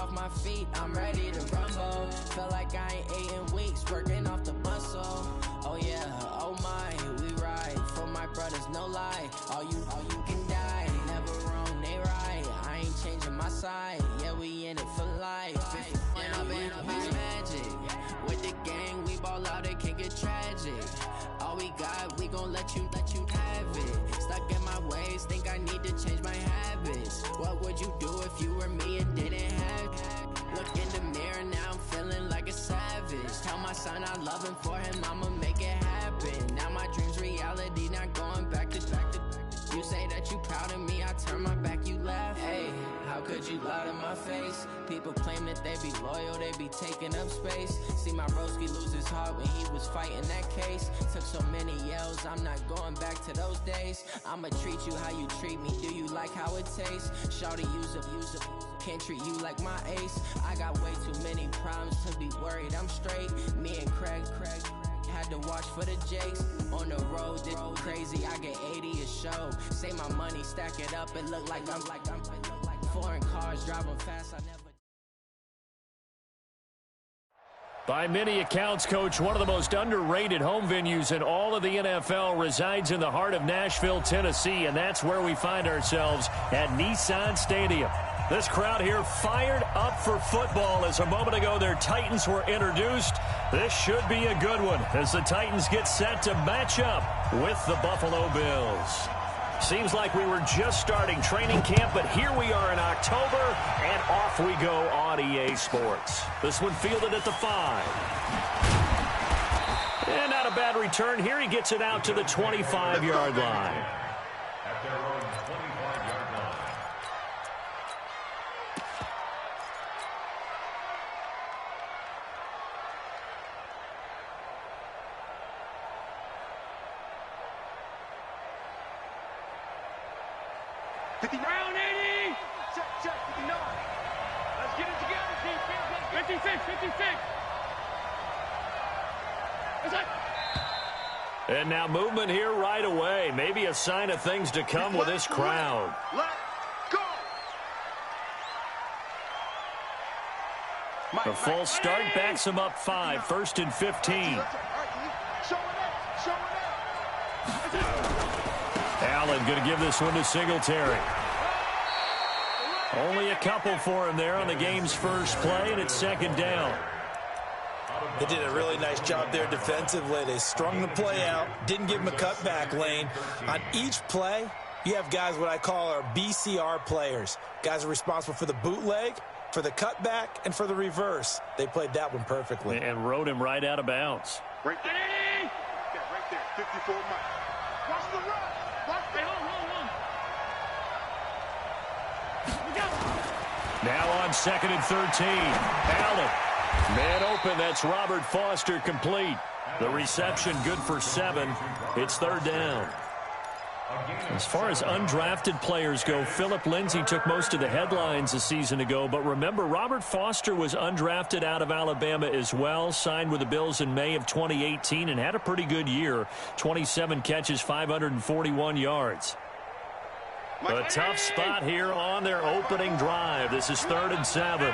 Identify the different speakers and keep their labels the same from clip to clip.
Speaker 1: off my feet, I'm ready to rumble. Feel like I ain't ate in weeks, working off the muscle. Oh yeah, oh my, we ride for my brothers, no lie. All you can die, never wrong, they right. I ain't changing my side, yeah, we in it for life. And I've been magic with the gang, we ball out, it can get tragic. All we got, we gon' let you have it. Stuck in my ways, think I need to change my habits. What would you do if you were me and didn't have it? Look in the mirror, now I'm feeling like a savage. Tell my son I love him, for him I'ma make it happen. Now my dream's reality, not going back to. You say that you proud of me, I turn my back, you laugh. Hey, how could you lie to my face? People claim that they be loyal, they be taking up space. See my broski lose his heart when he was fighting that case. Took so many yells, I'm not going back to those days. I'ma treat you how you treat me, do you like how it tastes? Shawty, use up, can't treat you like my ace. I got way too many problems to be worried, I'm straight. Me and Craig had to watch for the Jakes. On the road, this crazy, I get 80 a show. Say my money, stack it up, it look like I'm foreign cars driving fast, I never.
Speaker 2: By many accounts, Coach, one of the most underrated home venues in all of the NFL resides in the heart of Nashville, Tennessee, and that's where we find ourselves at Nissan Stadium. This crowd here fired up for football as a moment ago their Titans were introduced. This should be a good one as the Titans get set to match up with the Buffalo Bills. Seems like we were just starting training camp, but here we are in October, and off we go on EA Sports. This one fielded at the 5. And not a bad return here. He gets it out to the 25-yard line.
Speaker 3: At their own 25-yard line.
Speaker 4: Round 80. Check, 59. Let's get it together, team. 56.
Speaker 2: And now movement here right away. Maybe a sign of things to come with this crowd.
Speaker 4: Let go.
Speaker 2: A full start backs him up 5, 1st and 15. Allen going to give this one to Singletary. Only a couple for him there on the game's first play, and it's 2nd down.
Speaker 5: They did a really nice job there defensively. They strung the play out, didn't give him a cutback lane. On each play, you have guys what I call our BCR players. Guys are responsible for the bootleg, for the cutback, and for the reverse. They played that one perfectly.
Speaker 2: And rode him right out of bounds.
Speaker 4: Right there. Yeah, right there. 54 miles. Watch the run. Hey, hold on.
Speaker 2: Now on 2nd and 13. Allen. Man open, that's Robert Foster complete. The reception good for 7. It's 3rd down. As far as undrafted players go, Philip Lindsay took most of the headlines a season ago. But remember, Robert Foster was undrafted out of Alabama as well. Signed with the Bills in May of 2018 and had a pretty good year. 27 catches, 541 yards. A tough spot here on their opening drive. This is 3rd and 7.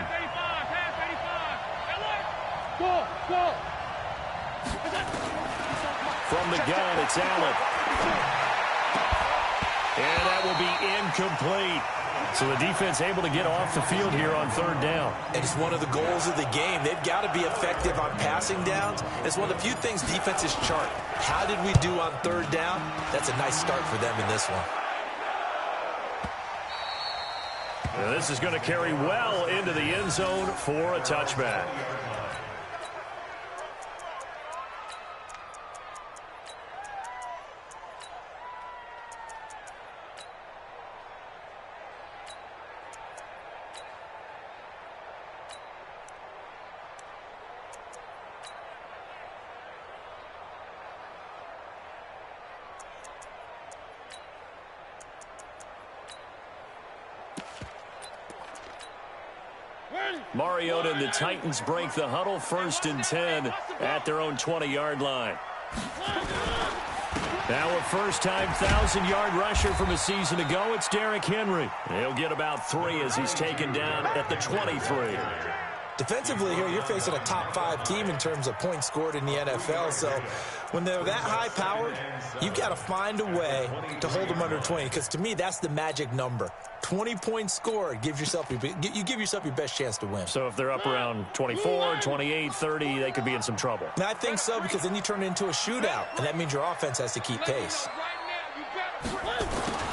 Speaker 2: From the gun, it's Allen. And that will be incomplete. So the defense able to get off the field here on 3rd down.
Speaker 5: And it's one of the goals of the game. They've got to be effective on passing downs. It's one of the few things defenses chart. How did we do on 3rd down? That's a nice start for them in this one.
Speaker 2: Now this is going to carry well into the end zone for a touchback. Mariota and the Titans break the huddle, 1st and 10 at their own 20-yard line. Now a first-time 1,000-yard rusher from a season ago, it's Derrick Henry. He'll get about 3 as he's taken down at the 23.
Speaker 5: Defensively here, you're facing a top-5 team in terms of points scored in the NFL. So when they're that high-powered, you've got to find a way to hold them under 20. Because to me, that's the magic number. 20 points scored, you give yourself your best chance to win.
Speaker 2: So if they're up around 24, 28, 30, they could be in some trouble.
Speaker 5: And I think so, because then you turn it into a shootout, and that means your offense has to keep pace.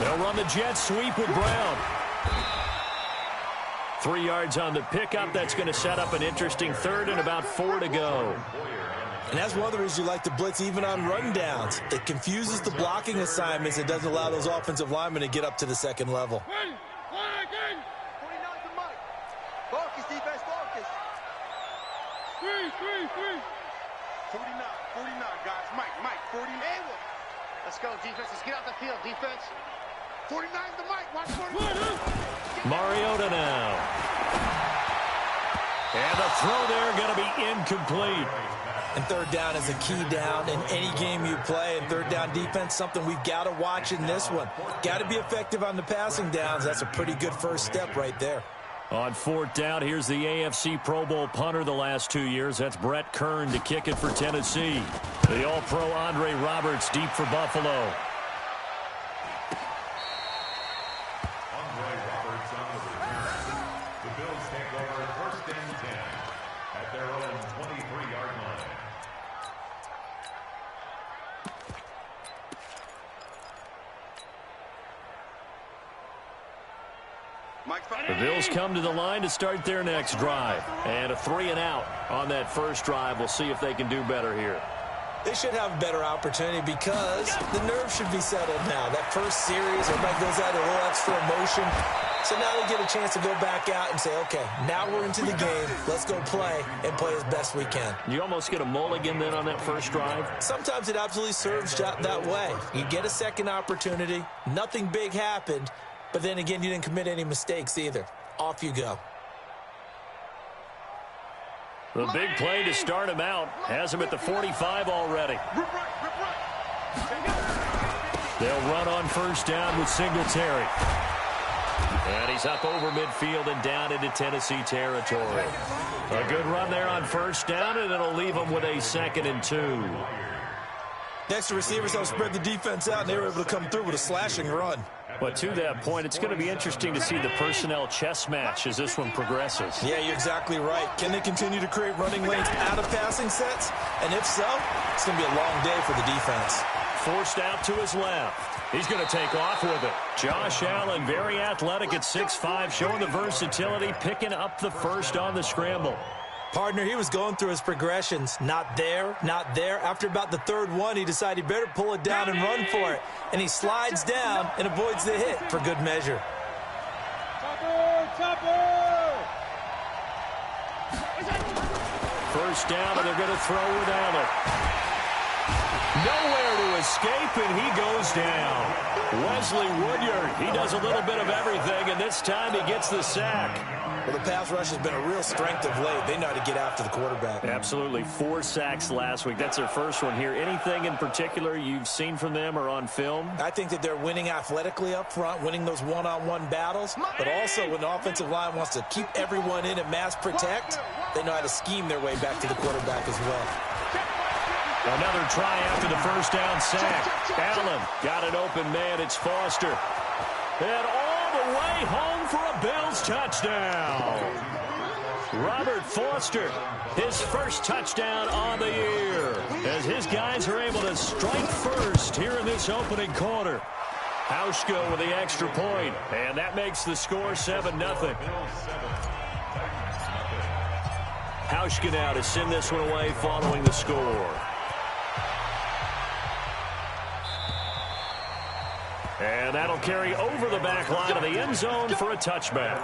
Speaker 2: They'll run the jet sweep with Brown. 3 yards on the pickup. That's going to set up an interesting third and about 4 to go.
Speaker 5: And that's one of the reasons you like to blitz even on rundowns. It confuses the blocking assignments. It doesn't allow those offensive linemen to get up to the second level.
Speaker 4: 49's the Mike. Focus, defense, focus. 49, guys. Mike, 40. Let's go, defense. Let's get out the field, defense. 49's the Mike. Watch 40.
Speaker 2: Mariota now. And the throw there going to be incomplete.
Speaker 5: And third down is a key down in any game you play. And third down defense, something we've got to watch in this one. Got to be effective on the passing downs. That's a pretty good first step right there.
Speaker 2: On 4th down, here's the AFC Pro Bowl punter the last 2 years. That's Brett Kern to kick it for Tennessee. The All-Pro Andre Roberts deep for Buffalo. The Bills come to the line to start their next drive. And a 3-and-out on that first drive. We'll see if they can do better here.
Speaker 5: They should have a better opportunity because the nerves should be settled now. That first series, everybody goes out a little extra emotion. So now they get a chance to go back out and say, okay, now we're into the game. Let's go play and play as best we can.
Speaker 2: You almost get a mulligan then on that first drive?
Speaker 5: Sometimes it absolutely serves that way. You get a second opportunity. Nothing big happened. But then again, you didn't commit any mistakes either. Off you go.
Speaker 2: The big play to start him out has him at the 45 already. They'll run on first down with Singletary. And he's up over midfield and down into Tennessee territory. A good run there on first down, and it'll leave him with a 2nd and 2.
Speaker 5: Next, the receivers help spread the defense out, and they were able to come through with a slashing run.
Speaker 2: But to that point, it's going to be interesting to see the personnel chess match as this one progresses.
Speaker 5: Yeah, you're exactly right. Can they continue to create running lanes out of passing sets? And if so, it's going to be a long day for the defense.
Speaker 2: Forced out to his left. He's going to take off with it. Josh Allen, very athletic at 6'5", showing the versatility, picking up the first on the scramble.
Speaker 5: Partner, he was going through his progressions. Not there, not there. After about the third one, he decided he better pull it down and run for it. And he slides down and avoids the hit for good measure.
Speaker 2: First down, and they're going to throw with Allen. Nowhere to escape, and he goes down. Wesley Woodyard, he does a little bit of everything, and this time he gets the sack.
Speaker 5: Well, the pass rush has been a real strength of late. They know how to get after the quarterback.
Speaker 2: Absolutely. 4 sacks last week. That's their first one here. Anything in particular you've seen from them or on film?
Speaker 5: I think that they're winning athletically up front, winning those one-on-one battles. But also when the offensive line wants to keep everyone in and mass protect, they know how to scheme their way back to the quarterback as well.
Speaker 2: Another try after the first down sack. Allen got an open man. It's Foster. And all the way home for a Bills touchdown. Robert Foster, his first touchdown on the year, as his guys are able to strike first here in this opening quarter. Hauschka with the extra point, and that makes the score 7-0. Hauschka now to send this one away following the score. And that'll carry over the back line of the end zone for a touchback.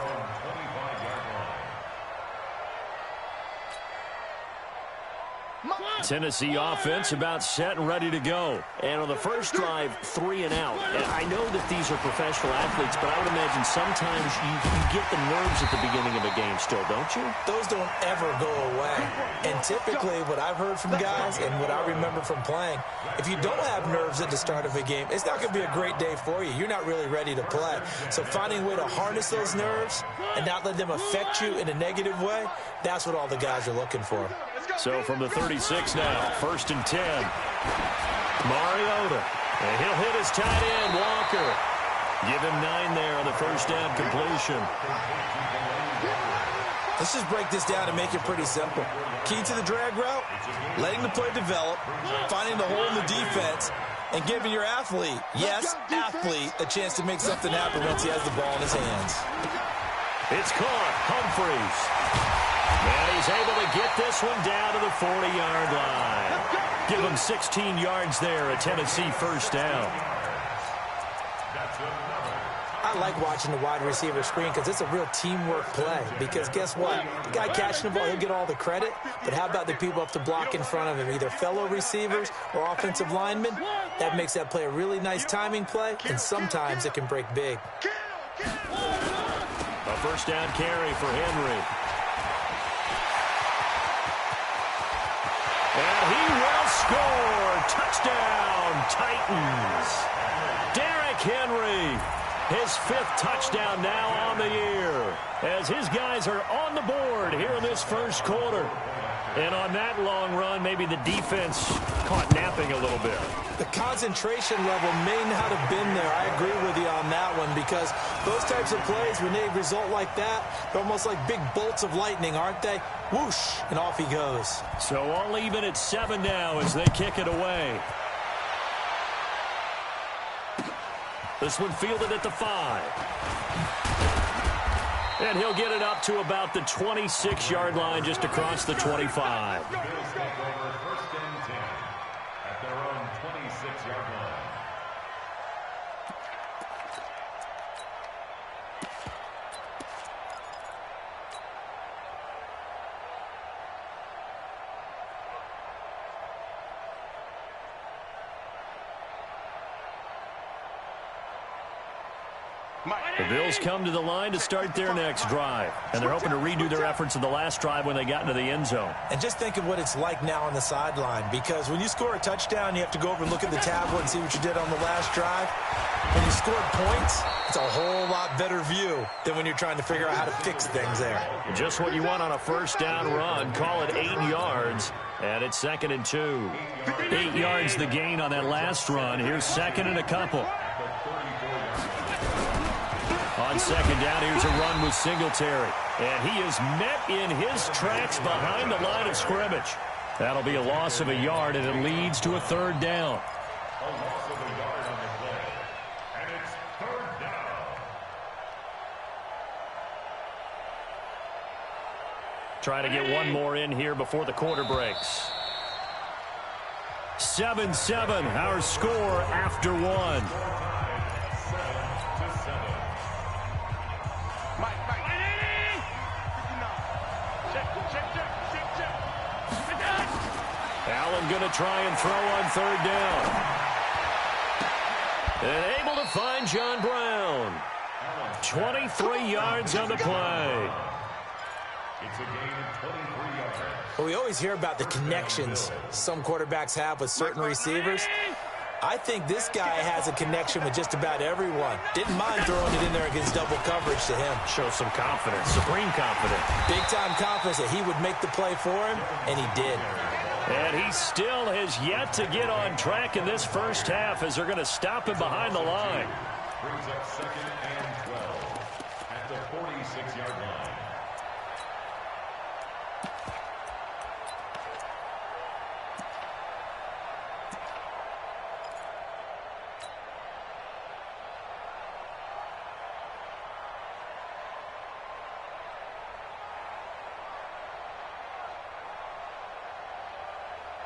Speaker 2: Tennessee offense about set and ready to go.
Speaker 6: And on the first drive, 3 and out. And I know that these are professional athletes, but I would imagine sometimes you get the nerves at the beginning of a game still, don't you?
Speaker 5: Those don't ever go away. And typically what I've heard from guys and what I remember from playing, if you don't have nerves at the start of a game, it's not going to be a great day for you. You're not really ready to play. So finding a way to harness those nerves and not let them affect you in a negative way, that's what all the guys are looking for.
Speaker 2: So from the 36 now, 1st and 10. Mariota. And he'll hit his tight end, Walker. Give him 9 there on the first down completion.
Speaker 5: Let's just break this down and make it pretty simple. Key to the drag route, letting the play develop, finding the hole in the defense, and giving your athlete, yes, athlete, a chance to make something happen once he has the ball in his hands.
Speaker 2: It's caught. Humphries. And he's able to get this one down to the 40-yard line. Give him 16 yards there, a Tennessee first down.
Speaker 5: I like watching the wide receiver screen because it's a real teamwork play. Because guess what? The guy catching the ball, he'll get all the credit. But how about the people up to block in front of him, either fellow receivers or offensive linemen? That makes that play a really nice timing play, and sometimes it can break big.
Speaker 2: A first down carry for Henry. And he will score. Touchdown, Titans. Derrick Henry, his 5th touchdown now on the year, as his guys are on the board here in this first quarter. And on that long run, maybe the defense caught napping a little bit.
Speaker 5: The concentration level may not have been there. I agree with you on that one, because those types of plays, when they result like that, they're almost like big bolts of lightning, aren't they? Whoosh, and off he goes.
Speaker 2: So all even at 7 now as they kick it away. This one fielded at the 5. And he'll get it up to about the 26-yard line, just across the 25.
Speaker 3: Bills take over 1st and 10 at their own 26-yard line.
Speaker 2: The Bills come to the line to start their next drive, and they're hoping to redo their efforts of the last drive when they got into the end zone.
Speaker 5: And just think of what it's like now on the sideline, because when you score a touchdown, you have to go over and look at the tablet and see what you did on the last drive. When you scored points, it's a whole lot better view than when you're trying to figure out how to fix things there.
Speaker 2: Just what you want on a first down run. Call it 8 yards, and it's 2nd and 2. 8 yards the gain on that last run. Here's 2nd and a couple. On 2nd down, here's a run with Singletary. And he is met in his tracks behind the line of scrimmage. That'll be a loss of a yard, and it leads to a 3rd down.
Speaker 3: A loss of a yard on the play. And it's 3rd down.
Speaker 2: Try to get one more in here before the quarter breaks. 7-7, our score after 1. Allen going to try and throw on 3rd down. And able to find John Brown. 23 yards on the play.
Speaker 3: It's a gain of 23 yards.
Speaker 5: Well, we always hear about the connections some quarterbacks have with certain receivers. I think this guy has a connection with just about everyone. Didn't mind throwing it in there against double coverage to him.
Speaker 2: Shows some confidence, supreme confidence.
Speaker 5: Big-time confidence that he would make the play for him, and he did.
Speaker 2: And he still has yet to get on track in this first half as they're going to stop him behind the line.
Speaker 3: Brings up 2nd and 12 at the 46-yard line.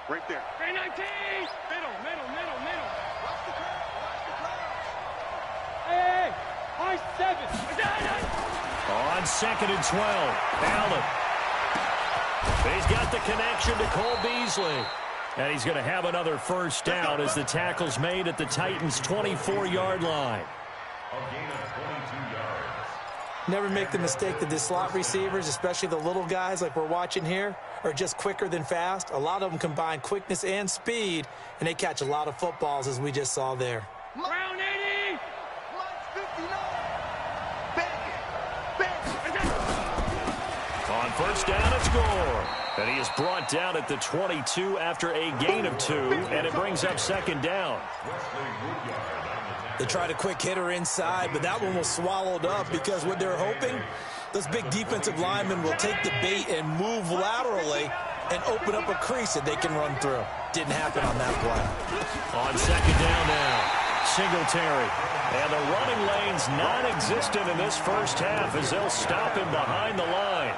Speaker 4: Right there.
Speaker 7: 319! Middle.
Speaker 4: Watch the curve.
Speaker 7: Hey! I-7!
Speaker 2: On 2nd and 12, Allen. He's got the connection to Cole Beasley. And he's going to have another first down as the tackle's made at the Titans' 24-yard line.
Speaker 3: A gain of 22 yards.
Speaker 5: Never make the mistake that the slot receivers, especially the little guys like we're watching here, are just quicker than fast. A lot of them combine quickness and speed, and they catch a lot of footballs, as we just saw there.
Speaker 7: Round 80.
Speaker 2: On first down, it's Gore. And he is brought down at the 22 after a gain of 2, and it brings up second down.
Speaker 5: They tried a quick hitter inside, but that one was swallowed up because what they're hoping, those big defensive linemen will take the bait and move laterally and open up a crease that they can run through. Didn't happen on that play.
Speaker 2: On second down now, Singletary. And the running lane's non-existent in this first half as they'll stop him behind the line.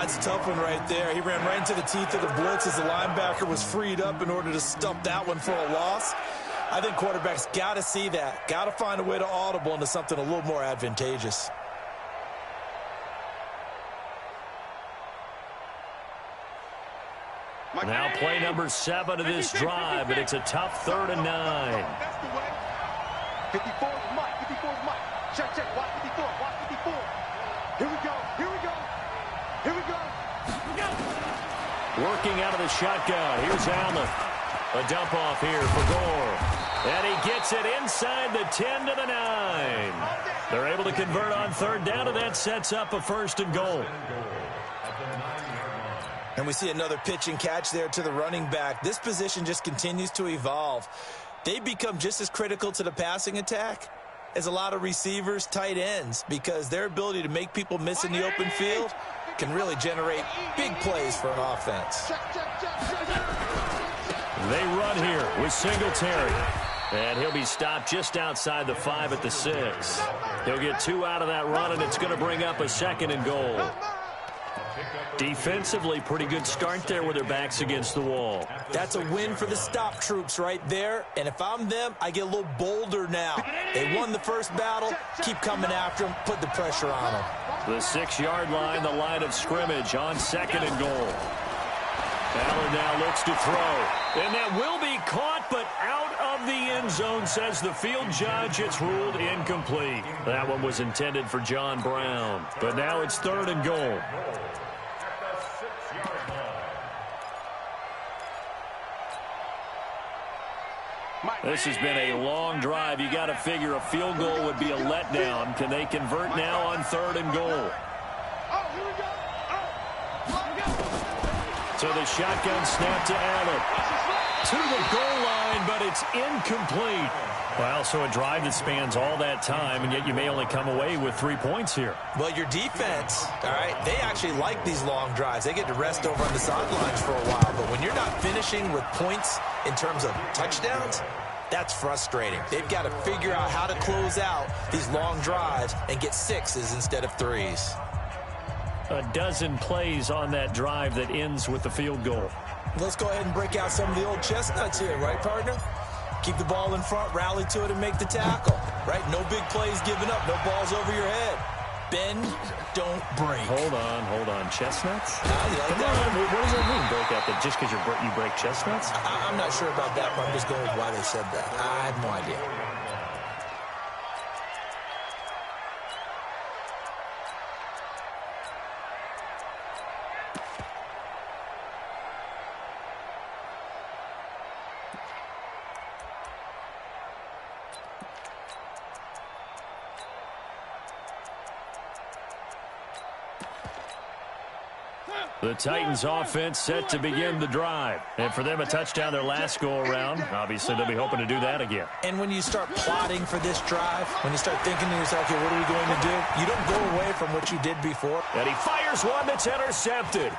Speaker 5: It's a tough one right there. He ran right into the teeth of the blitz as the linebacker was freed up in order to stuff that one for a loss. I think quarterbacks got to see that. Got to find a way to audible into something a little more advantageous.
Speaker 2: Now play number 7 of this drive, and it's a tough 3rd and 9.
Speaker 4: That's the way. 54 is Mike. 54 is Mike. Check, check. Watch 54. Watch 54. Here we go. Here we go. Here we go.
Speaker 2: Working out of the shotgun. Here's Allen. A dump off here for Gore. And he gets it inside the 10 to the 9. They're able to convert on 3rd down, and that sets up a 1st and goal.
Speaker 5: And we see another pitch and catch there to the running back. This position just continues to evolve. They become just as critical to the passing attack as a lot of receivers, tight ends, because their ability to make people miss in the open field can really generate big plays for an offense.
Speaker 2: They run here with Singletary. And he'll be stopped just outside the 5 at the 6. He'll get 2 out of that run, and it's going to bring up a 2nd and goal. Defensively, pretty good start there with their backs against the wall.
Speaker 5: That's a win for the stop troops right there. And if I'm them, I get a little bolder now. They won the first battle. Keep coming after them. Put the pressure on them.
Speaker 2: The 6-yard line, the line of scrimmage on 2nd and goal. Allen now looks to throw. And that will be caught, but out of the end zone, says the field judge. It's ruled incomplete. That one was intended for John Brown. But now it's 3rd and goal. This has been a long drive. You got to figure a field goal would be a letdown. Can they convert now on 3rd and goal? So the shotgun snap to Allen. To the goal line, but it's incomplete. Well, so a drive that spans all that time, and yet you may only come away with 3 points here.
Speaker 5: Well, your defense, all right, they actually like these long drives. They get to rest over on the sidelines for a while. But when you're not finishing with points in terms of touchdowns, that's frustrating. They've got to figure out how to close out these long drives and get 6s instead of 3s.
Speaker 2: A dozen plays on that drive that ends with the field goal.
Speaker 5: Let's go ahead and break out some of the old chestnuts here, right, partner? Keep the ball in front, rally to it, and make the tackle, right? No big plays given up, no balls over your head. Bend, don't break.
Speaker 2: Hold on. Chestnuts?
Speaker 5: You like
Speaker 2: Come
Speaker 5: that?
Speaker 2: on, what does that mean, break out? That just because you break chestnuts?
Speaker 5: I'm not sure about that, but I'm just going with why they said that. I have no idea.
Speaker 2: The Titans offense set to begin the drive. And for them, a touchdown their last go-around. Obviously, they'll be hoping to do that again.
Speaker 5: And when you start plotting for this drive, when you start thinking to yourself, okay, what are we going to do? You don't go away from what you did before.
Speaker 2: And he fires one that's intercepted.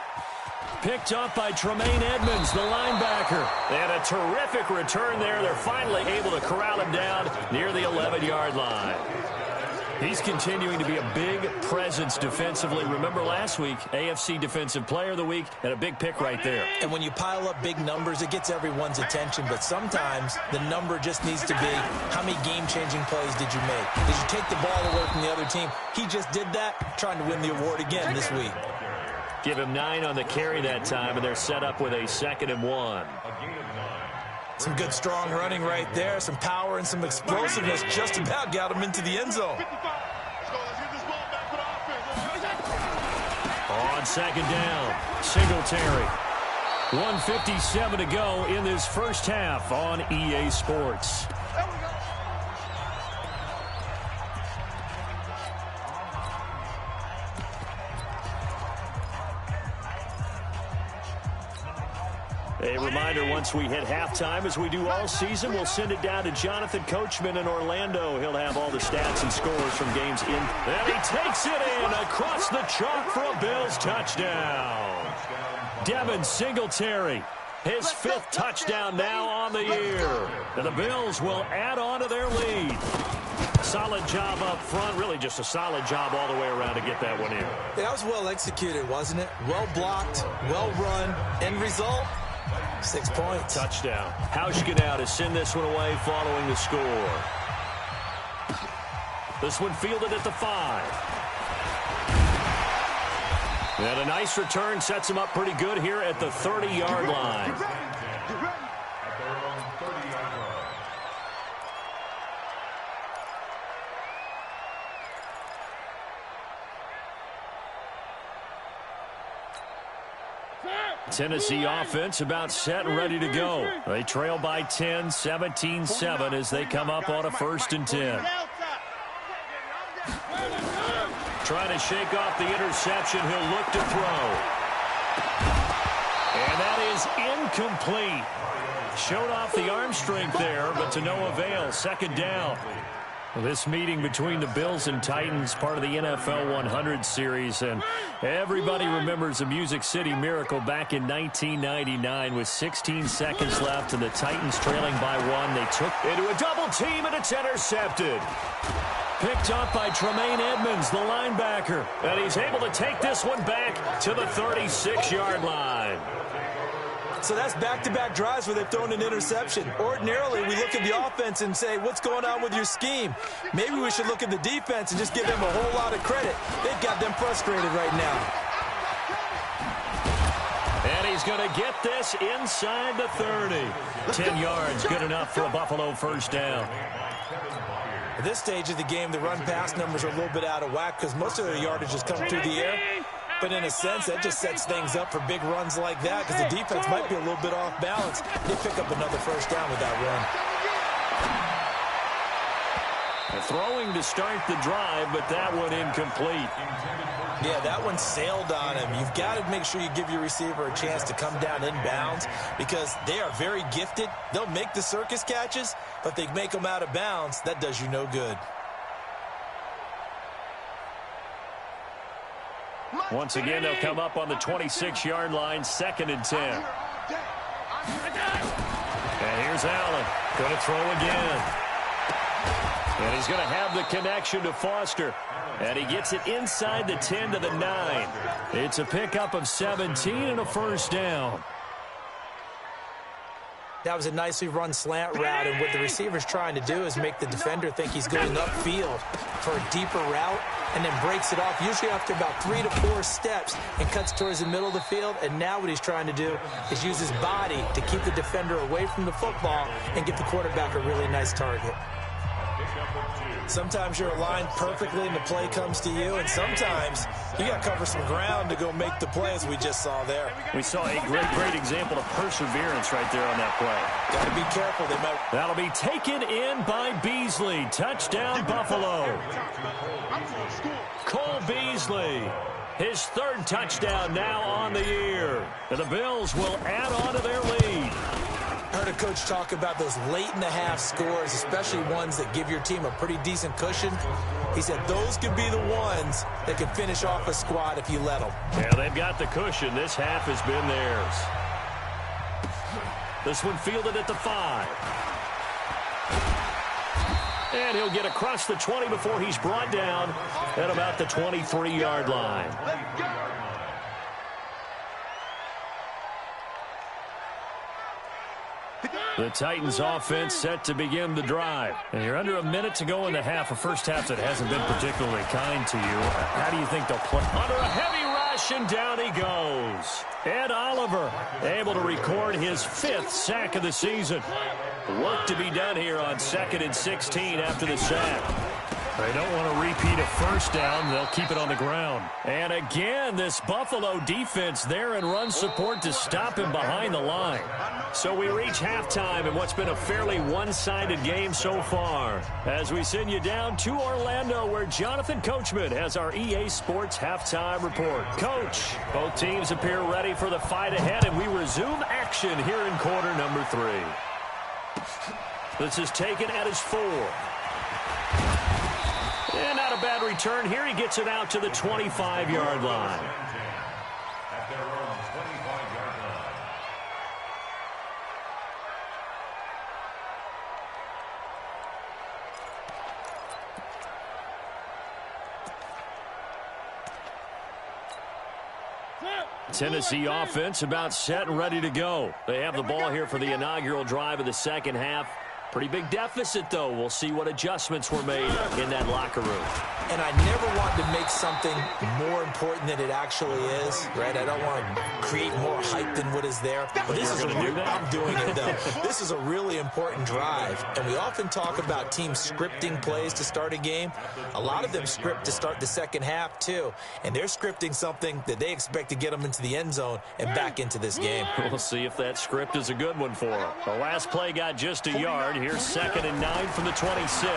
Speaker 2: Picked up by Tremaine Edmonds, the linebacker. And a terrific return there. They're finally able to corral him down near the 11-yard line. He's continuing to be a big presence defensively. Remember last week, AFC Defensive Player of the Week, and a big pick right there.
Speaker 5: And when you pile up big numbers, it gets everyone's attention. But sometimes the number just needs to be, how many game-changing plays did you make? Did you take the ball away from the other team? He just did that, trying to win the award again this week.
Speaker 2: Give him 9 on the carry that time, and they're set up with a 2nd and 1.
Speaker 5: Some good, strong running right there. Some power and some explosiveness just about got him into the end zone.
Speaker 2: On 2nd down, Singletary. 1:57 to go in this first half on EA Sports. A reminder, once we hit halftime, as we do all season, we'll send it down to Jonathan Coachman in Orlando. He'll have all the stats and scores from games in. And he takes it in across the chalk for a Bills touchdown. Devin Singletary, his 5th touchdown now on the year. And the Bills will add on to their lead. Solid job up front, really just a solid job all the way around to get that one in.
Speaker 5: Yeah, that was well executed, wasn't it? Well blocked, well run. End result? 6 points.
Speaker 2: Touchdown. Hauschka now to send this one away following the score. This one fielded at the 5. And a nice return sets him up pretty good here at the 30-yard line. Tennessee offense about set and ready to go. They trail by 10, 17-7 as they come up on a 1st and 10. Trying to shake off the interception. He'll look to throw. And that is incomplete. Showed off the arm strength there, but to no avail. 2nd down. This meeting between the Bills and Titans, part of the NFL 100 series, and everybody remembers the Music City Miracle back in 1999 with 16 seconds left and the Titans trailing by 1. They took into a double team and it's intercepted. Picked up by Tremaine Edmonds, the linebacker, and he's able to take this one back to the 36-yard line.
Speaker 5: So that's back-to-back drives where they've thrown an interception. Ordinarily, we look at the offense and say, what's going on with your scheme? Maybe we should look at the defense and just give them a whole lot of credit. They've got them frustrated right now.
Speaker 2: And he's going to get this inside the 30. 10 yards, good enough for a Buffalo 1st down.
Speaker 5: At this stage of the game, the run-pass numbers are a little bit out of whack because most of their yardage has come through the air. But in a sense, that just sets things up for big runs like that because the defense might be a little bit off balance. They pick up another 1st down with that
Speaker 2: run. Throwing to start the drive, but that one incomplete.
Speaker 5: Yeah, that one sailed on him. You've got to make sure you give your receiver a chance to come down inbounds because they are very gifted. They'll make the circus catches, but if they make them out of bounds, that does you no good.
Speaker 2: Once again, they'll come up on the 26-yard line, 2nd and 10. And here's Allen. Going to throw again. And he's going to have the connection to Foster. And he gets it inside the 10 to the 9. It's a pickup of 17 and a 1st down.
Speaker 5: That was a nicely run slant route, and what the receiver's trying to do is make the defender think he's going upfield for a deeper route and then breaks it off, usually after about 3 to 4 steps, and cuts towards the middle of the field. And now what he's trying to do is use his body to keep the defender away from the football and get the quarterback a really nice target. Sometimes you're aligned perfectly and the play comes to you, and sometimes you got to cover some ground to go make the play, as we just saw there.
Speaker 2: We saw a great example of perseverance right there on that play.
Speaker 5: Got to be careful.
Speaker 2: That'll be taken in by Beasley. Touchdown, Buffalo. Cole Beasley, his 3rd touchdown now on the year. And the Bills will add on to their lead.
Speaker 5: I heard a coach talk about those late-in-the-half scores, especially ones that give your team a pretty decent cushion. He said those could be the ones that could finish off a squad if you let them.
Speaker 2: Yeah, they've got the cushion. This half has been theirs. This one fielded at the 5. And he'll get across the 20 before he's brought down at about the 23-yard line. The Titans offense set to begin the drive. And you're under a minute to go in the half, a first half that hasn't been particularly kind to you. How do you think they'll play? Under a heavy rush, rush, and down he goes. Ed Oliver able to record his 5th sack of the season. Work to be done here on 2nd and 16 after the sack. They don't want to repeat a first down. They'll keep it on the ground. And again, this Buffalo defense there in run support to stop him behind the line. So we reach halftime in what's been a fairly one-sided game so far. As we send you down to Orlando, where Jonathan Coachman has our EA Sports halftime report. Coach, both teams appear ready for the fight ahead, and we resume action here in quarter number 3. This is taken at his 4. And not a bad return here. He gets it out to the 25-yard line.
Speaker 3: At their own 25-yard line.
Speaker 2: Tennessee offense about set and ready to go. They have the ball here for the inaugural drive of the second half. Pretty big deficit, though. We'll see what adjustments were made in that locker room.
Speaker 5: And I never want to make something more important than it actually is, right? I don't want to create more hype than what is there. But this is I'm doing it, though. This is a really important drive. And we often talk about teams scripting plays to start a game. A lot of them script to start the second half, too. And they're scripting something that they expect to get them into the end zone and back into this game.
Speaker 2: We'll see if that script is a good one for them. The last play got just a yard. Here's 2nd and 9 from the 26.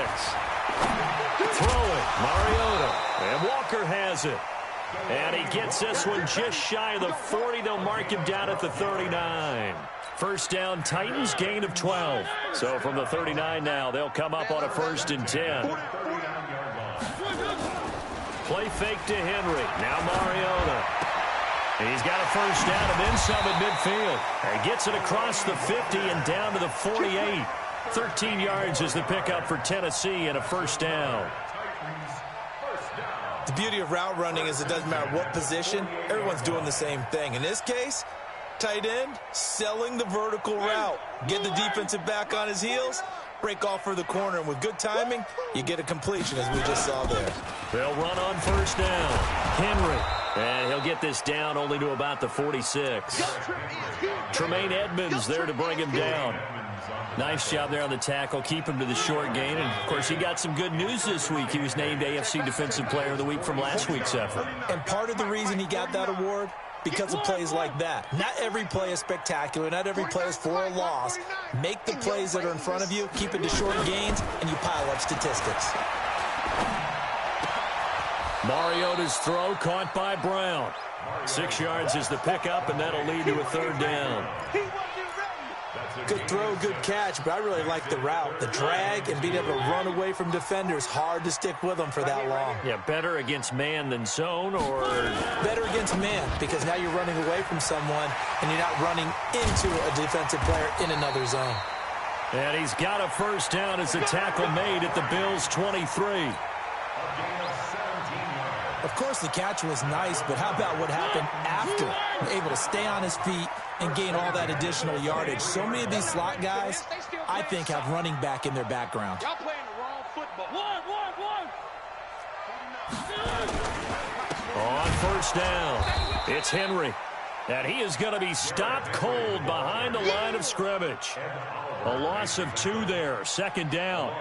Speaker 2: Throwing, Mariota, and Walker has it. And he gets this one just shy of the 40. They'll mark him down at the 39. First down, Titans, gain of 12. So from the 39 now, they'll come up on a 1st and 10. Play fake to Henry. Now Mariota. He's got a first down and then some at midfield. And gets it across the 50 and down to the 48. 13 yards is the pickup for Tennessee and a first down.
Speaker 5: The beauty of route running is it doesn't matter what position. Everyone's doing the same thing. In this case, tight end, selling the vertical route. Get the defensive back on his heels, break off for the corner, and with good timing, you get a completion, as we just saw there.
Speaker 2: They'll run on first down. Henry. And he'll get this down only to about the 46. Tremaine Edmonds there to bring him down. Nice job there on the tackle. Keep him to the short gain. And, of course, he got some good news this week. He was named AFC Defensive Player of the Week from last week's effort.
Speaker 5: And part of the reason he got that award, because of plays like that. Not every play is spectacular. Not every play is for a loss. Make the plays that are in front of you, keep it to short gains, and you pile up statistics.
Speaker 2: Mariota's throw caught by Brown. 6 yards is the pickup, and that'll lead to a third down.
Speaker 5: Good throw, good catch, but I really like the route. The drag and being able to run away from defenders, hard to stick with them for that long.
Speaker 2: Yeah, better against man than zone, or?
Speaker 5: Better against man, because now you're running away from someone, and you're not running into a defensive player in another zone.
Speaker 2: And he's got a first down as the tackle made at the Bills' 23.
Speaker 5: Of course, the catch was nice, but how about what happened after? Able to stay on his feet and gain all that additional yardage. So many of these slot guys, I think, have running back in their background.
Speaker 7: Y'all playing the wrong football. One.
Speaker 2: On first down, it's Henry. And he is going to be stopped cold behind the line of scrimmage. A loss of 2 there, 2nd down.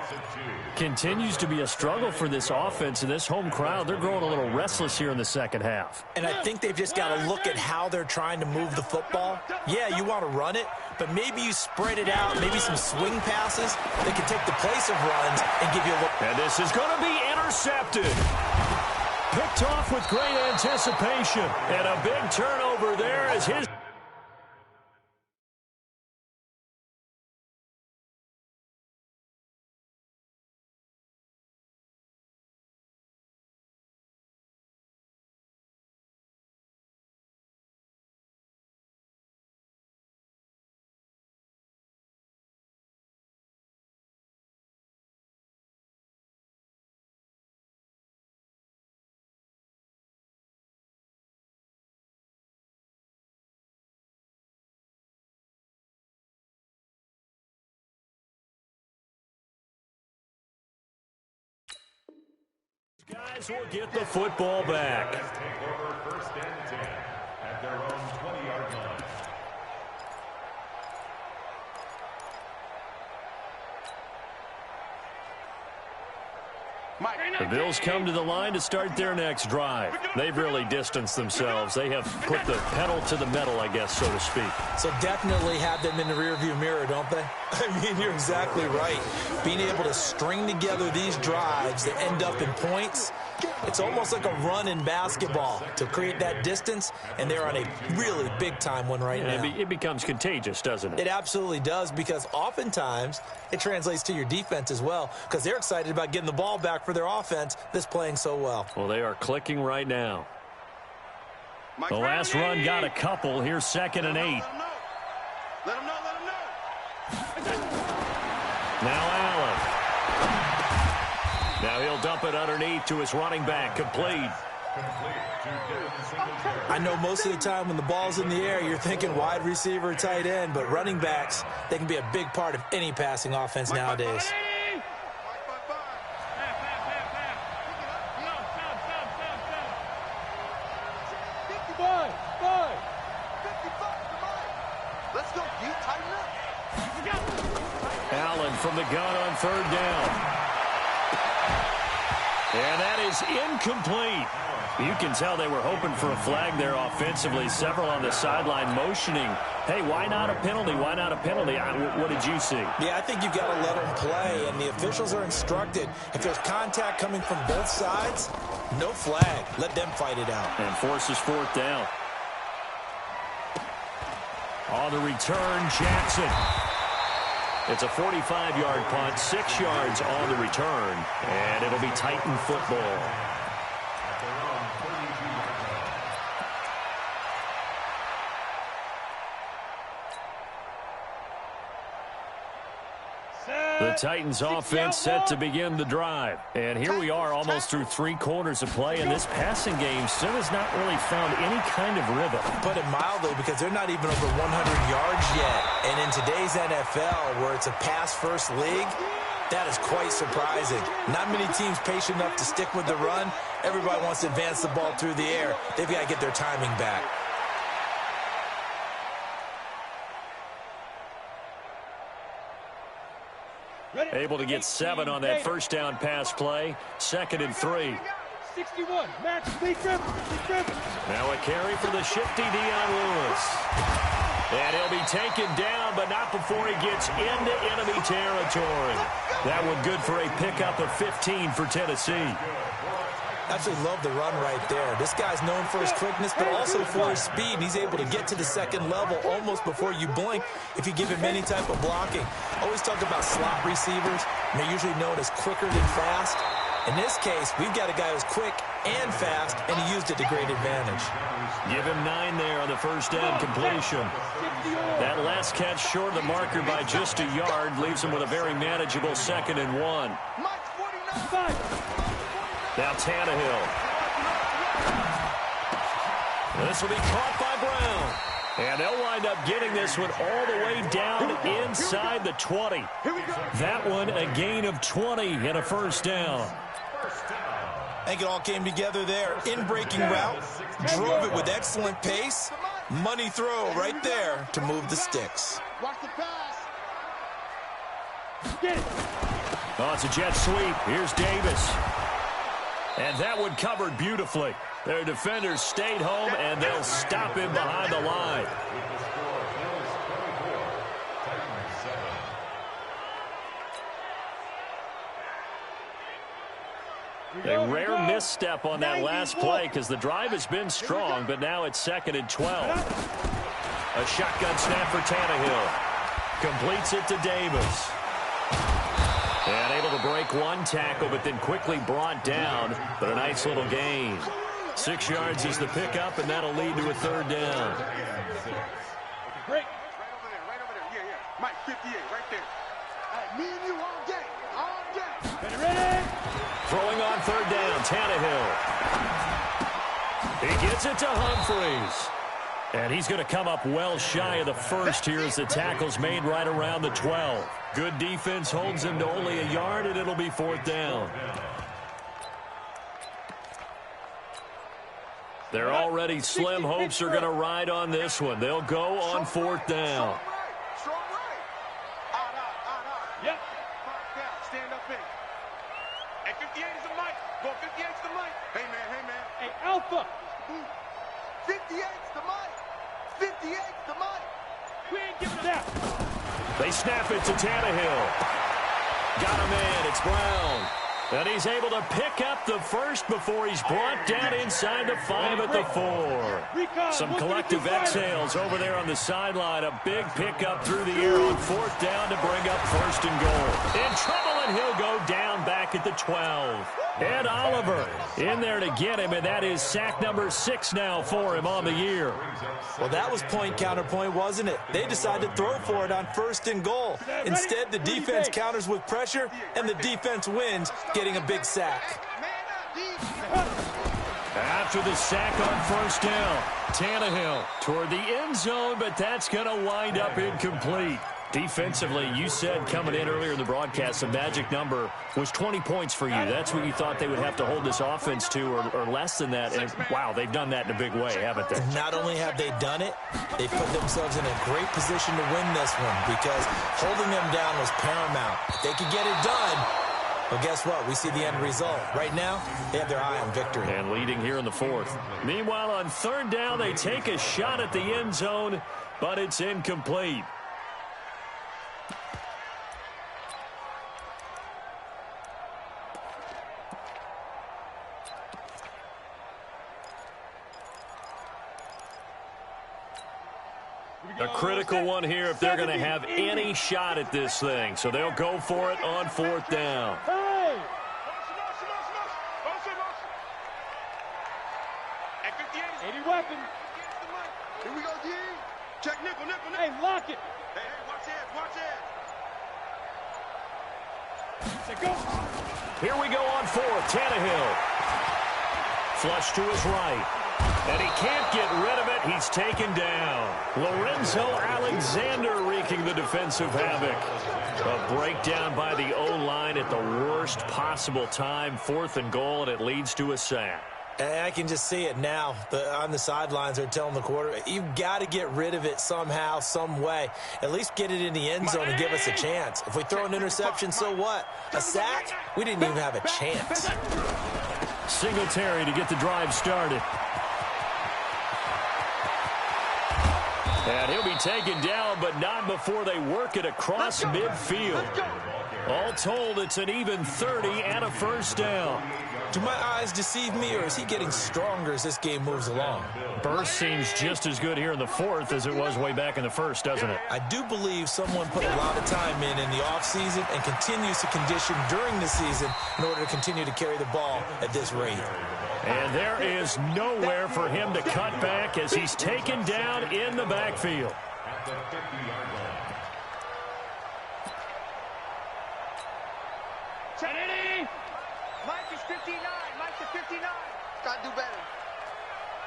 Speaker 2: Continues to be a struggle for this offense and this home crowd. They're growing a little restless here in the second half.
Speaker 5: And I think they've just got to look at how they're trying to move the football. Yeah, you want to run it, but maybe you spread it out, maybe some swing passes that can take the place of runs and give you a look.
Speaker 2: And this is going to be intercepted. Picked off with great anticipation. And a big turnover there as his Guys will get the football back.
Speaker 3: Take over 1st and 10 at their own 20-yard line.
Speaker 2: The Bills come to the line to start their next drive. They've really distanced themselves. They have put the pedal to the metal, I guess, so to speak.
Speaker 5: So definitely have them in the rearview mirror, don't they? I mean, you're exactly right. Being able to string together these drives that end up in points, it's almost like a run in basketball to create that distance, and they're on a really big-time one right now.
Speaker 2: It becomes contagious, doesn't it?
Speaker 5: It absolutely does, because oftentimes it translates to your defense as well, because they're excited about getting the ball back for their offense that's playing so well.
Speaker 2: Well, they are clicking right now. The last run got a couple. Here's 2nd and 8.
Speaker 4: Let him know, let him know.
Speaker 2: Now Allen. Now he'll dump it underneath to his running back. Complete.
Speaker 5: I know most of the time when the ball's in the air, you're thinking wide receiver, tight end, but running backs, they can be a big part of any passing offense nowadays.
Speaker 4: Let's go, D. Tighten up.
Speaker 2: Allen from the gun on 3rd down. And that is incomplete. You can tell they were hoping for a flag there offensively. Several on the sideline motioning. Hey, why not a penalty? Why not a penalty? What did you see?
Speaker 5: Yeah, I think you've got to let them play, and the officials are instructed. If there's contact coming from both sides, no flag. Let them fight it out.
Speaker 2: And forces 4th down. On the return, Jackson. It's a 45-yard punt, 6 yards on the return, and it'll be Titan football. The Titans offense set to begin the drive. And here we are almost through 3/4 of play, and this passing game still has not really found any kind of rhythm.
Speaker 5: Put it mildly, because they're not even over 100 yards yet. And in today's NFL, where it's a pass-first league, that is quite surprising. Not many teams patient enough to stick with the run. Everybody wants to advance the ball through the air. They've got to get their timing back.
Speaker 2: Able to get 7 on that 1st down pass play. 2nd and 3.
Speaker 7: 61. Max, Lee Griffin.
Speaker 2: Now a carry for the shifty Dion Lewis. And he'll be taken down, but not before he gets into enemy territory. That one good for a pickup of 15 for Tennessee.
Speaker 5: Absolutely love the run right there. This guy's known for his quickness, but also for his speed. He's able to get to the 2nd level almost before you blink if you give him any type of blocking. Always talk about slot receivers, and they're usually known as quicker than fast. In this case, we've got a guy who's quick and fast, and he used it to great advantage.
Speaker 2: Give him 9 there on the 1st down completion. That last catch short of the marker by just a yard leaves him with a very manageable 2nd and 1. Now Tannehill. This will be caught by Brown. And they'll wind up getting this one all the way down inside the 20. That one a gain of 20 and a 1st down.
Speaker 5: I think it all came together there. In-breaking route, drove it with excellent pace. Money throw right there to move the sticks.
Speaker 4: Watch the pass.
Speaker 7: Get it.
Speaker 2: Oh, it's a jet sweep. Here's Davis. And that one covered beautifully. Their defenders stayed home, and they'll stop him behind the line. A rare misstep on that last play because the drive has been strong, but now it's 2nd and 12. A shotgun snap for Tannehill. Completes it to Davis. And able to break one tackle, but then quickly brought down. But a nice little gain. 6 yards is the pickup, and that'll lead to a 3rd down.
Speaker 7: Break.
Speaker 4: Right over there. Yeah. Mike, 58, right there. All right, me and you all day. All day.
Speaker 7: Ready?
Speaker 2: Throwing on 3rd down, Tannehill. He gets it to Humphreys. And he's going to come up well shy of the 1st here as the tackle's made right around the 12. Good defense holds him to only a yard, and it'll be 4th down. Their already slim hopes are going to ride on this one. They'll go on fourth down.
Speaker 4: Strong right. Out.
Speaker 7: Yep.
Speaker 4: Five down. Stand up in. Hey, 58 is the mic. Go, 58 is the mic. Hey, man.
Speaker 7: Hey, Alpha.
Speaker 4: 58 is the mic. 58 is the mic.
Speaker 7: We ain't giving it that.
Speaker 2: They snap it to Tannehill. Got him in. It's Brown. And he's able to pick up the first before he's brought down inside the 5 at the 4. Some collective exhales over there on the sideline. A big pickup through the air on fourth down to bring up first and goal. In trouble, and he'll go down back at the 12. Ed Oliver in there to get him, and that is sack number 6 now for him on the year.
Speaker 5: Well, that was point counterpoint, wasn't it? They decided to throw for it on first and goal. Instead, the defense counters with pressure, and the defense wins, getting a big sack.
Speaker 2: After the sack on first down, Tannehill toward the end zone, but that's going to wind up incomplete. Defensively, you said coming in earlier in the broadcast, the magic number was 20 points for you. That's what you thought they would have to hold this offense to, or less than that. And, wow, they've done that in a big way, haven't they?
Speaker 5: Not only have they done it, they put themselves in a great position to win this one because holding them down was paramount. If they could get it done, well, guess what? We see the end result. Right now, they have their eye on victory.
Speaker 2: And leading here in the fourth. Meanwhile, on third down, they take a shot at the end zone, but it's incomplete. A critical one here if they're going to have any shot at this thing. So they'll go for it on fourth down.
Speaker 7: Hey!
Speaker 4: Hey, 58 is
Speaker 7: 80 weapon.
Speaker 4: the mic. Here we go, D. Check nickel.
Speaker 7: Hey, lock it.
Speaker 4: Hey, watch it.
Speaker 7: Say go.
Speaker 2: Here we go on fourth. Tannehill. Flush to his right. And he can't get rid of it. He's taken down. Lorenzo Alexander wreaking the defensive havoc. A breakdown by the O-line at the worst possible time. Fourth and goal, and it leads to a sack.
Speaker 5: And I can just see it now. On the sidelines, they're telling the quarterback, you've got to get rid of it somehow, some way. At least get it in the end zone and give us a chance. If we throw an interception, so what? A sack? We didn't even have a chance.
Speaker 2: Singletary to get the drive started. And he'll be taken down, but not before they work it across midfield. All told, it's an even 30 and a first down.
Speaker 5: Do my eyes deceive me, or is he getting stronger as this game moves along?
Speaker 2: Burst seems just as good here in the fourth as it was way back in the first, doesn't it?
Speaker 5: I do believe someone put a lot of time in the offseason and continues to condition during the season in order to continue to carry the ball at this rate.
Speaker 2: And there is nowhere for him to cut back as he's taken down in the backfield.
Speaker 3: At the 50-yard line.
Speaker 4: Mike is 59. Mike is 59. Gotta do better.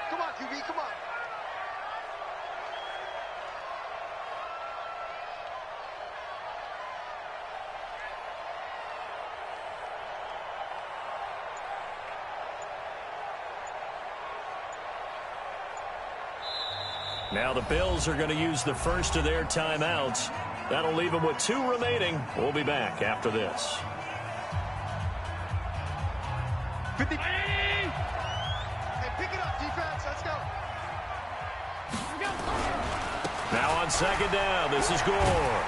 Speaker 4: Come on, QB, come on.
Speaker 2: Now the Bills are going to use the first of their timeouts. That'll leave them with 2 remaining. We'll be back after this.
Speaker 4: 50. Hey, pick it up, defense. Let's go.
Speaker 2: Now on second down, this is Gore.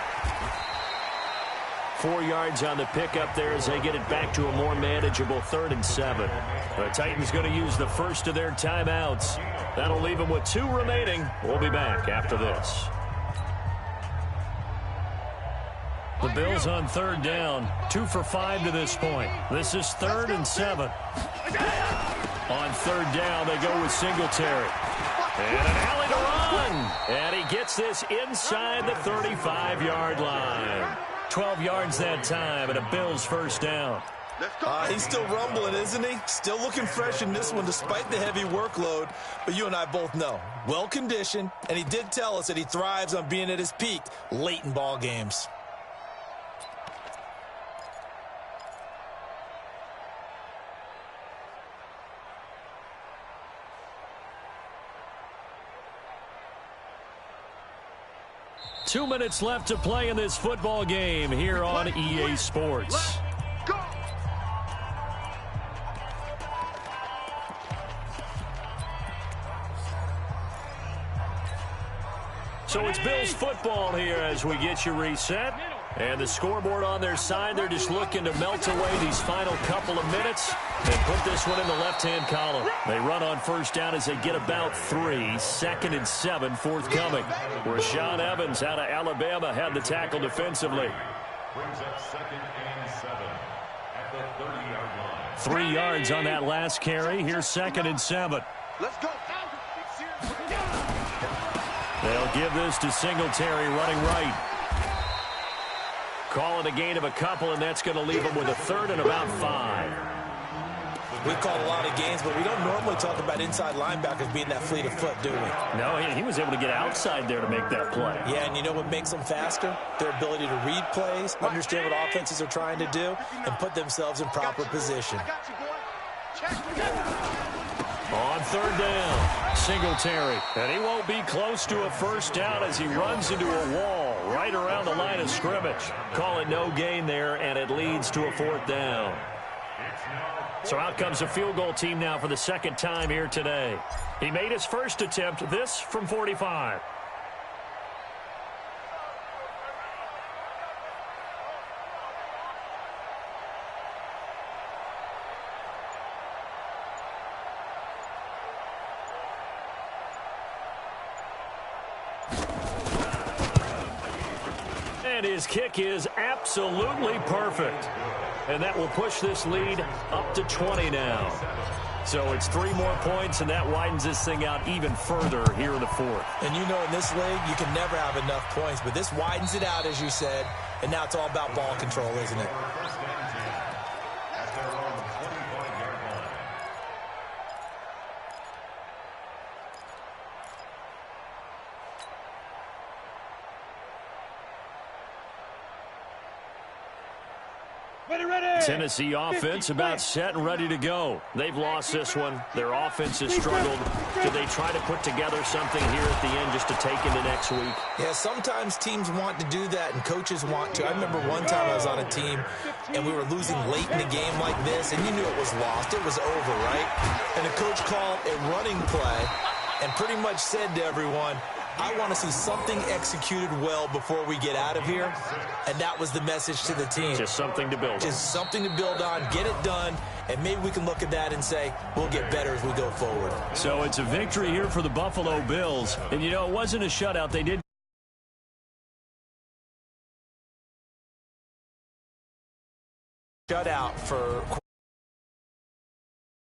Speaker 2: 4 yards on the pickup there as they get it back to a more manageable 3rd and 7. The Titans going to use the first of their timeouts. That'll leave them with 2 remaining. We'll be back after this. The Bills on 3rd down, 2 for 5 to this point. This is 3rd and 7. On 3rd down, they go with Singletary. And an alley to run. And he gets this inside the 35-yard line. 12 yards that time, and a Bills first down.
Speaker 5: He's still rumbling, isn't he? Still looking fresh in this one despite the heavy workload. But you and I both know, well-conditioned, and he did tell us that he thrives on being at his peak late in ball games.
Speaker 2: 2 minutes left to play in this football game here on EA Sports. So it's Bills football here as we get you reset. And the scoreboard on their side, they're just looking to melt away these final couple of minutes and put this one in the left-hand column. They run on first down as they get about 3. 2nd and 7 forthcoming. Rashaan Evans out of Alabama had the tackle defensively.
Speaker 3: Brings up 2nd and 7 at the 30-yard line.
Speaker 2: 3 yards on that last carry. Here's 2nd and 7.
Speaker 4: Let's go.
Speaker 2: They'll give this to Singletary running right. Calling a gain of a couple, and that's going to leave them with a 3rd and about 5.
Speaker 5: We've called a lot of games, but we don't normally talk about inside linebackers being that fleet of foot, do we?
Speaker 2: No, he was able to get outside there to make that play.
Speaker 5: Yeah, and you know what makes them faster? Their ability to read plays, understand what offenses are trying to do, and put themselves in proper position.
Speaker 2: On 3rd down, Singletary. And he won't be close to a first down as he runs into a wall right around the line of scrimmage. Calling no gain there, and it leads to a 4th down. So out comes a field goal team now for the 2nd time here today. He made his first attempt, this from 45. And his kick is absolutely perfect. And that will push this lead up to 20 now. So it's 3 more points, and that widens this thing out even further here in the 4th.
Speaker 5: And you know in this league, you can never have enough points, but this widens it out, as you said, and now it's all about ball control, isn't it?
Speaker 3: First and 10 at their own 25-yard line.
Speaker 2: Tennessee offense about set and ready to go. They've lost this one. Their offense has struggled. Do they try to put together something here at the end just to take into next week?
Speaker 5: Yeah, sometimes teams want to do that and coaches want to. I remember one time I was on a team and we were losing late in the game like this, and you knew it was lost. It was over, right? And the coach called a running play and pretty much said to everyone, I want to see something executed well before we get out of here. And that was the message to the team.
Speaker 2: Just something to build on.
Speaker 5: Just something to build on, get it done, and maybe we can look at that and say, we'll get better as we go forward.
Speaker 2: So it's a victory here for the Buffalo Bills. And, you know, it wasn't a shutout. They did
Speaker 5: Shutout for